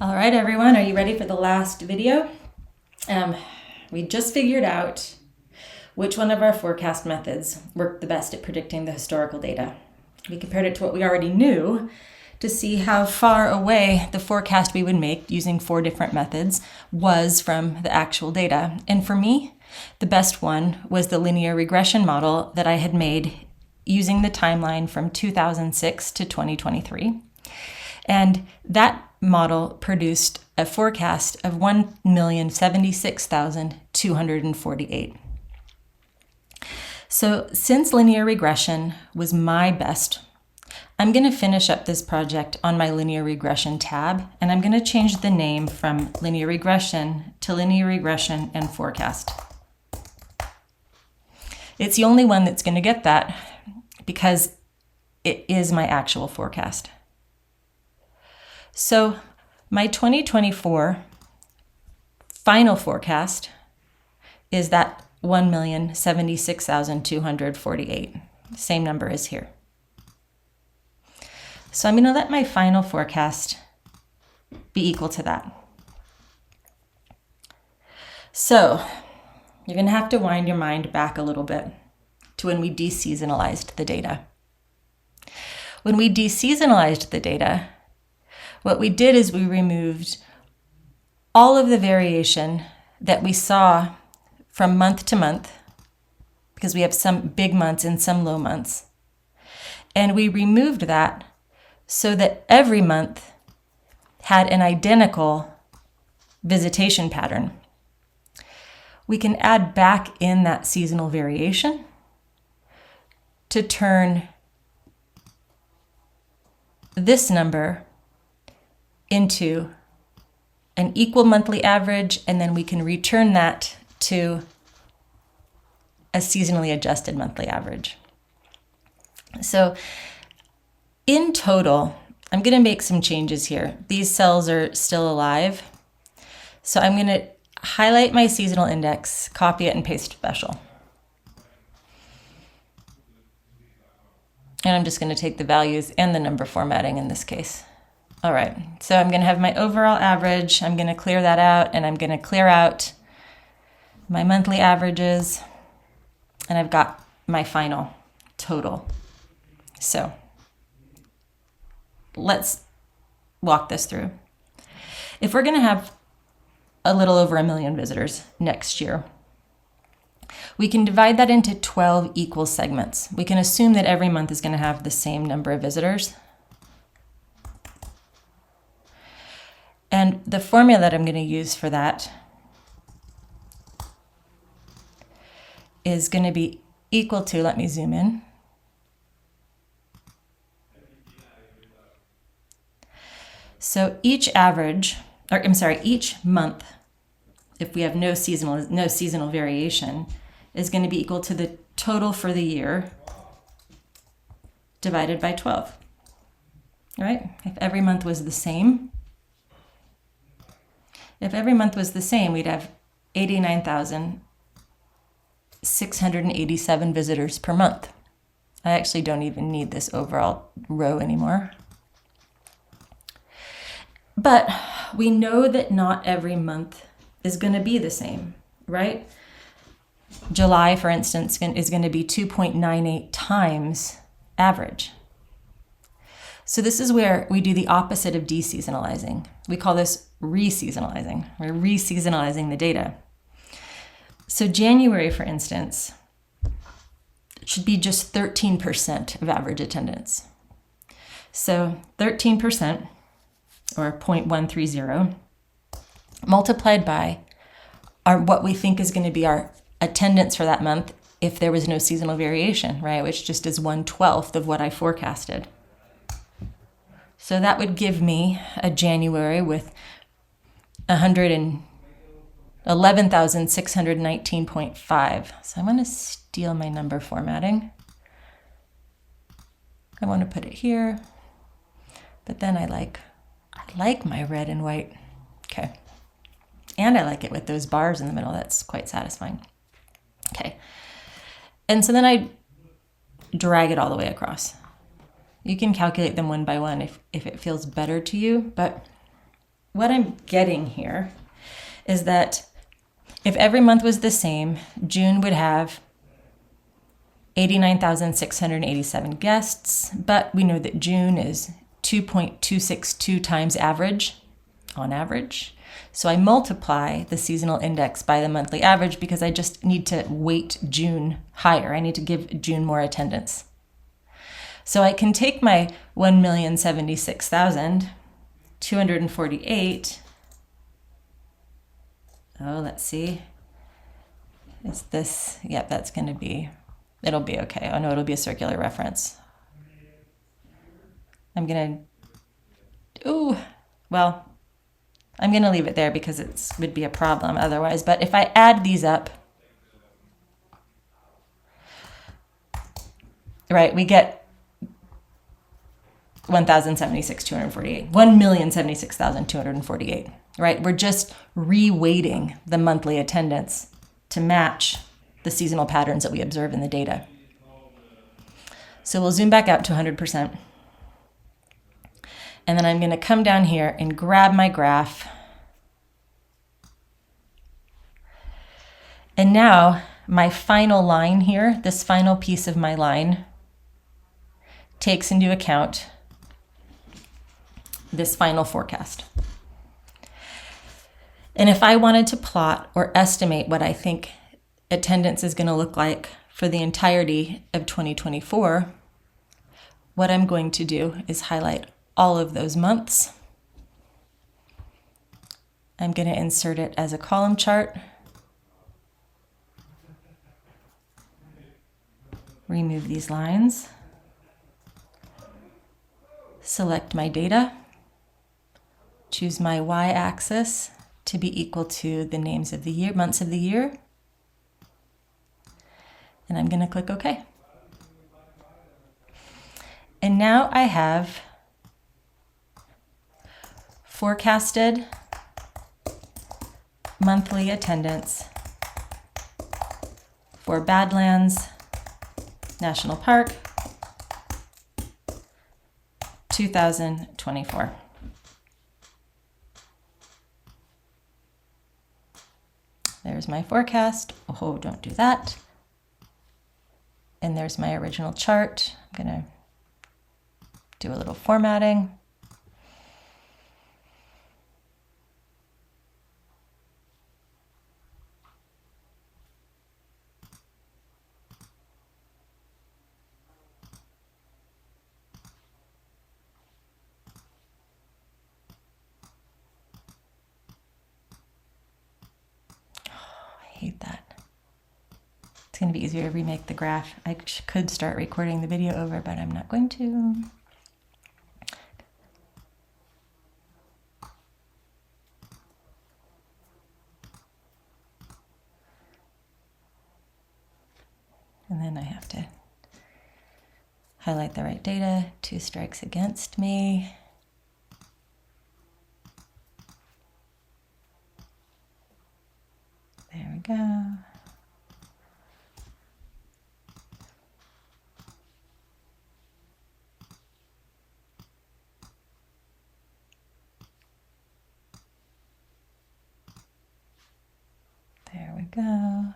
All right, everyone, are you ready for the last video? We just figured out which one of our forecast methods worked the best at predicting the historical data. We compared it to what we already knew to see how far away the forecast we would make using 4 different methods was from the actual data. And for me, the best one was the linear regression model that I had made using the timeline from 2006 to 2023. And that model produced a forecast of 1,076,248. So since linear regression was my best, I'm going to finish up this project on my linear regression tab, and I'm going to change the name from linear regression to linear regression and forecast. It's the only one that's going to get that because it is my actual forecast. So my 2024 final forecast is that 1,076,248. Same number as here. So I'm going to let my final forecast be equal to that. So you're going to have to wind your mind back a little bit to when we deseasonalized the data. When we deseasonalized the data, what we did is we removed all of the variation that we saw from month to month, because we have some big months and some low months. And we removed that so that every month had an identical visitation pattern. We can add back in that seasonal variation to turn this number into an equal monthly average, and then we can return that to a seasonally adjusted monthly average. So in total, I'm going to make some changes here. These cells are still alive. So I'm going to highlight my seasonal index, copy it, and paste special. And I'm just going to take the values and the number formatting in this case. All right, so I'm going to have my overall average. I'm going to clear that out, and I'm going to clear out my monthly averages, and I've got my final total. So let's walk this through. If we're going to have a little over 1 million visitors next year, we can divide that into 12 equal segments. We can assume that every month is going to have the same number of visitors. And the formula that I'm going to use for that is going to be equal to, let me zoom in. So each month, if we have no seasonal variation, is going to be equal to the total for the year divided by 12. All right? If every month was the same, we'd have 89,687 visitors per month. I actually don't even need this overall row anymore. But we know that not every month is going to be the same, right? July, for instance, is going to be 2.98 times average. So this is where we do the opposite of deseasonalizing. We call this reseasonalizing. We're reseasonalizing the data. So January, for instance, should be just 13% of average attendance. So 13%, or 0.130, multiplied by what we think is going to be our attendance for that month if there was no seasonal variation, right? Which just is 1/12 of what I forecasted. So that would give me a January with 111,619.5. So I'm going to steal my number formatting. I want to put it here, but then I like my red and white. Okay. And I like it with those bars in the middle. That's quite satisfying. Okay. And so then I drag it all the way across. You can calculate them one by one if it feels better to you, but what I'm getting here is that if every month was the same, June would have 89,687 guests, but we know that June is 2.262 times average, on average. So I multiply the seasonal index by the monthly average because I just need to weight June higher. I need to give June more attendance. So I can take my 1,076,248. Oh, let's see. Is this, yep, that's going to be, it'll be okay. Oh no, it'll be a circular reference. I'm going to, I'm going to leave it there because it would be a problem otherwise. But if I add these up, right, we get 1,076,248, 1,076,248, right? We're just reweighting the monthly attendance to match the seasonal patterns that we observe in the data. So we'll zoom back out to 100%. And then I'm going to come down here and grab my graph. And now my final line here, this final piece of my line, takes into account this final forecast. And if I wanted to plot or estimate what I think attendance is going to look like for the entirety of 2024, what I'm going to do is highlight all of those months. I'm going to insert it as a column chart. Remove these lines. Select my data. Choose my y-axis to be equal to the names of the year, months of the year. And I'm going to click OK. And now I have forecasted monthly attendance for Badlands National Park 2024. There's my forecast. Oh, don't do that. And there's my original chart. I'm going to do a little formatting. Hate that. It's going to be easier to remake the graph. I could start recording the video over, but I'm not going to. And then I have to highlight the right data. 2 strikes against me. There we go. There we go.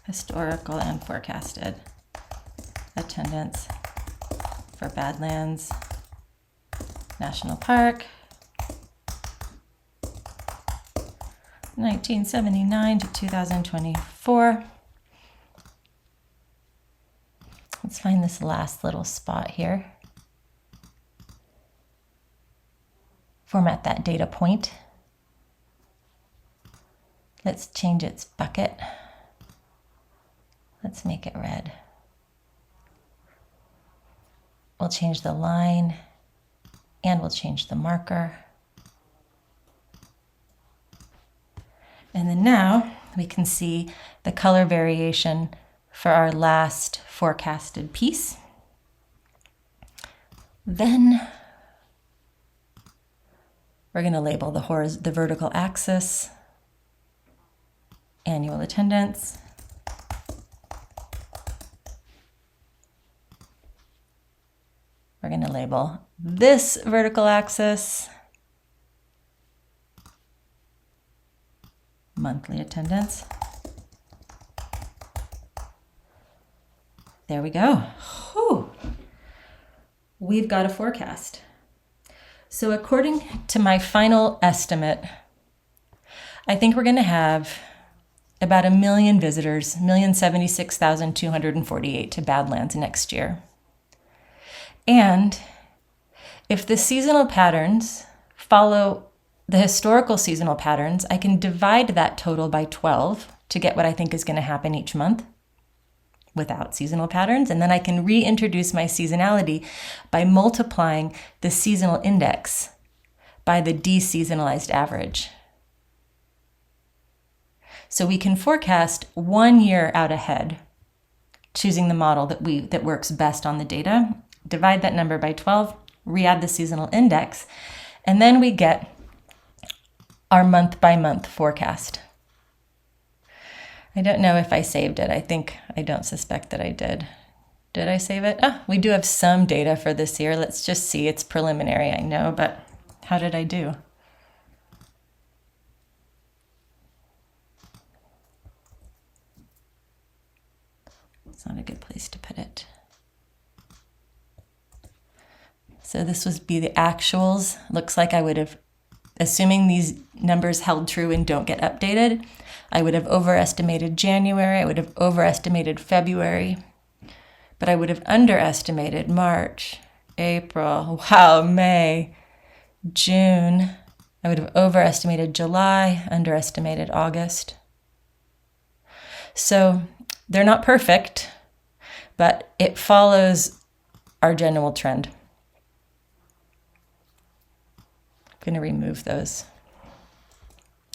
Historical and forecasted attendance for Badlands National Park, 1979 to 2024. Let's find this last little spot here. Format that data point. Let's change its bucket. Let's make it red. We'll change the line and we'll change the marker. And then now we can see the color variation for our last forecasted piece. Then we're going to label the vertical axis annual attendance. we're going to label this vertical axis monthly attendance. There we go. Whew. We've got a forecast. So according to my final estimate, I think we're going to have about 1 million visitors, 1,076,248 to Badlands next year. And if the seasonal patterns follow the historical seasonal patterns, I can divide that total by 12 to get what I think is going to happen each month without seasonal patterns. And then I can reintroduce my seasonality by multiplying the seasonal index by the deseasonalized average. So we can forecast 1 year out ahead, choosing the model that works best on the data, divide that number by 12, re-add the seasonal index, and then we get our month-by-month forecast. I don't know if I saved it. I don't suspect that I did. Did I save it? We do have some data for this year. Let's just see. It's preliminary, I know, but how did I do? It's not a good place to put it. So this would be the actuals. Looks like I would have, assuming these numbers held true and don't get updated, I would have overestimated January, I would have overestimated February, but I would have underestimated March, April, May, June. I would have overestimated July, underestimated August. So they're not perfect, but it follows our general trend. I'm going to remove those.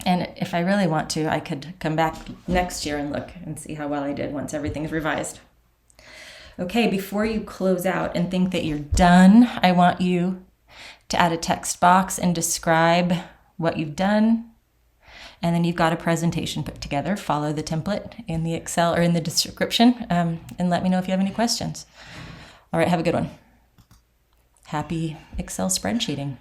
And if I really want to, I could come back next year and look and see how well I did once everything's revised. Okay, before you close out and think that you're done, I want you to add a text box and describe what you've done. And then you've got a presentation put together. Follow the template in the Excel or in the description, and let me know if you have any questions. All right, have a good one. Happy Excel spreadsheeting.